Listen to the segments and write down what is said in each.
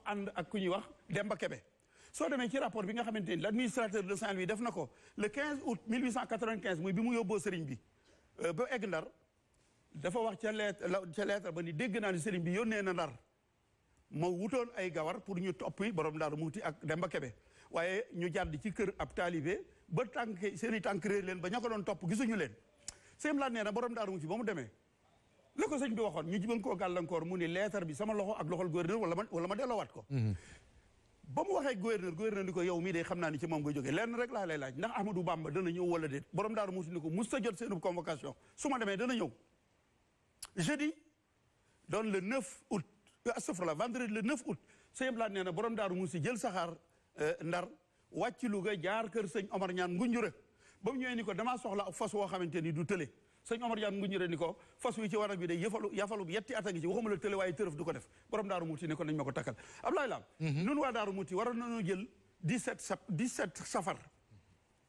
ànd ak ku ñuy wax Demba Kebe soo demee ci rapport bi nga xamante ni l'administrateur de Saint-Louis def na ko le 15 août 1895 muy bi mu yóbboo sëriñ bi ba egg Ndar dafa wax ca lettre ba ni dégg naa ni sëriñ bi yónnee na Ndar moo wutoon ay gawar pour ñu toppi borom Daaru Muxti ak Demba Kebe waaye ñu jàdd ci kër ab taalibe ba tànk seen i tànk réer leen ba ña ko doon topp gisuñu leen sëñ laa nee na borom Daaru Muxti ba mu demee la ko sëñ bi waxoon ñu jibal koo gàllankoor mu ni lettre bi sama loxo ak loxol gouverneur wala ma delloowaat ko ba mu waxee gouverneur ni ko yow mii de xam naa ni ci moom nga jógee lenn rek laa lay laaj ndax Ahmadou Bamba dana ñëw wala déet borom Daaru Muxti ni ko mus ta jot seen convocation su ma demee dana ñëw jeudi doon le 9 août astafurlah vendredi le 9 août sëñ laa nee na borom Daaru Muxti jël saxaar Ndar wàcc Louga jaar kër sëñ Omar Ñaan Ngunjure ba mu ñëwee ni ko damaa soxla fas woo xamante ni du tële sëñ Omar Ñaan Ngunjure ni ko fas wi ci waral bi day yafalu yetti at a ngi ci waxuma la tële waaye tërëf du ko def borom Daaru Muxti ni ko nañ ma ko takkal Ablaye Lam nun waa Daaru Muxti waroon nañoo jël 17 safar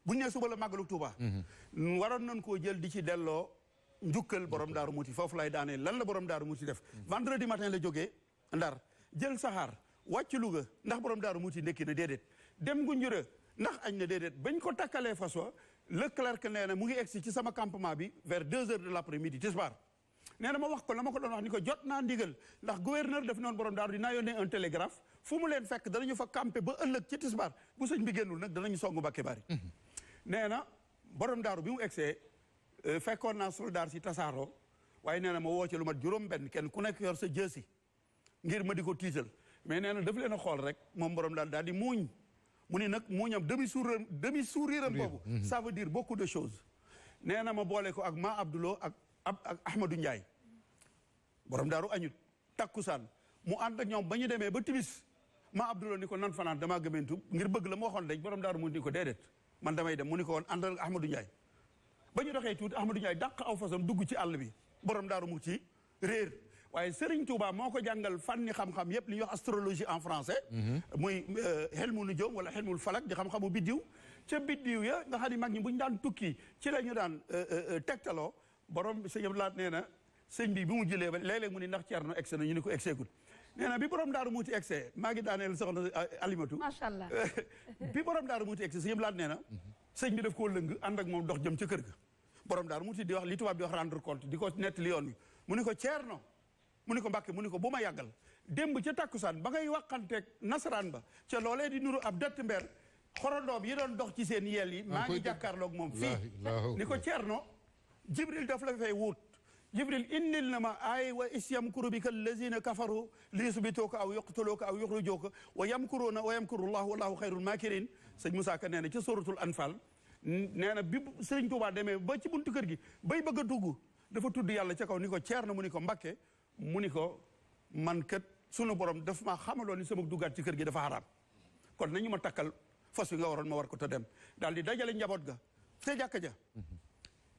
bu ñu nee suba la màggalu Tuuba waroon nañ koo jël di ci delloo njukkal borom Daaru Muxti foofu lay daanee lan la borom Daaru Muxti def vendredi matin la jógee Ndar jël saxaar wàcc Louga ndax borom Daaru Muxti ndekki na déedéet dem Ngunjure ndax añ na déedéet bañ ko takkalee fas wa Leclerc nee na mu ngi egsi ci sama campement bi vers 2 heures de l'après-midi tisbaar nee na ma wax ko la ma ko doon wax ni ko jot naa ndigal ndax gouverneur def noonu borom Daaru dinaa yónnee un télégraphe fu mu leen fekk danañu fa camper ba ëllëg ci tisbaar bu sëñ bi génnul nag danañu songu Mbàkke Bari nee na borom Daaru bi mu egsee fekkoon naa soldat si tasaaroo waaye nee na ma woo ci lu mat juróom benn kenn ku nekk yor sa jësi ngir ma di ko tiital mais nee na daf leen a xool rek moom borom daal di muuñ mu ni nag muuñam demi sourire am boobu ça veut dire beaucoup de choses nee na ma boole ko ak ma Abdoulo ak Ahmadou Ndiaye borom Daaru añut takkusaan mu ànd ak ñoom ba ñu demee ba timis ma Abdoulo ni ko nan fanaan damaa gëmentu ngir bëgg la ma waxoon dañ borom Daaru mu ni ko déedéet man damay dem mu ni ko woon àndal ak Ahmadou Ndiaye ba ñu doxee tuuti Ahmadou Ndiaye dàq aw fasam dugg ci àll bi borom Daaru mu ci réer waaye Serigne Touba moo ko jàngal fànni xam-xam yëpp li ñuy wax astrologie en français muy xelmu nu joom wala xelmul falak di xam-xamu biddiw ca biddiw ya nga xam ne mag ñi bu ñu daan tukki ci la ñu daan tegtaloo borom sëñ Abdoulaye nee na sëñ bi mu jëlee ba léeg-léeg mu ni ndax Ceerno egse na ñu ni ko egseegul nee na bi borom Daaru Muxti egse maa ngi daaneel soxna Alimatu macha allah bi borom Daaru Muxti egse sëñ Abdoulaye nee na sëñ bi daf koo lëng ànd ak moom dox jëm ca kër ga borom Daaru Muxti di wax li tubaab di wax rendre compte di ko nettali yoon wi mu ni ko Ceerno mu ni ko Mbàkke mu ni ko bu ma yàggal démb ca takkusaan ba ngay waxanteeg nasaraan ba ca loolee di nuru ab dett mbeer xorondoom yi doon dox ci seen yeel yi maa ngi jàkkaarloog moom fii ni ko Ceerno Jibril daf la fay wut Jibril indil na ma ay wa is yamkuru bika allazina kafaru li yusbituuka aw yuqtuluuka aw yuxrijuuka wa yamkuruuna wa yamkuru llahu wallahu xayrul maakirin sëñ Moussa Ka nee na ca suratul Anfal nee na bi Sëriñ Tuubaa demee ba ci buntu kër gi bay bëgg a dugg dafa tudd yàlla ca kaw ni ko Ceerno mu ni ko Mbàkke mu ni ko man kat sunu borom daf maa xamaloon ni sama duggaat ci kër gi dafa xaraam kon nañu ma takkal fas wi nga waroon ma war ko te dem daal di dajale njaboot ga ca jàkka ja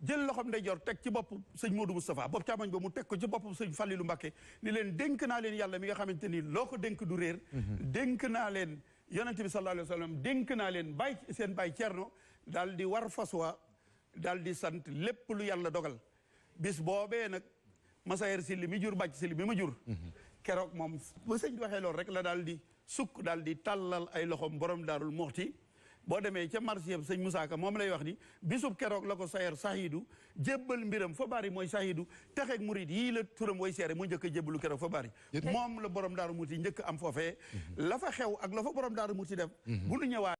jël loxoom ndeyjoor teg ci bopp sëñ Modou Moustapha bopp càmmoñ ba mu teg ko ci bopp sëñ Fallilu Mbàkke ni leen dénk naa leen yàlla mi nga xamante ni loo ko dénk du réer dénk naa leen yonente bi sallallahu alayhi wa sallam dénk naa leen bàyyi seen bàyyi Ceerno daal di war fas wa daal di sant lépp lu yàlla dogal bis boobee nag Masayer Syll mi jur bàcc Syll mi ma jur keroog moom ba sëñ bi waxee loolu rek la daal di sukk daal di tàllal ay loxoom borom Daarul Muxti boo demee ca marché yëpp sëñ Moussa Ka moom lay wax ni bisub keroog la ko Sayer Sahidu jébbal mbiram fa bari mooy Sahidu texeeg murid yii la turam way seere mu njëkk a jébbalu keroog fa bari moom la borom Daaru Muxti njëkk am foofee la fa xew ak la fa borom Daaru Muxti def bu nu ñëwaat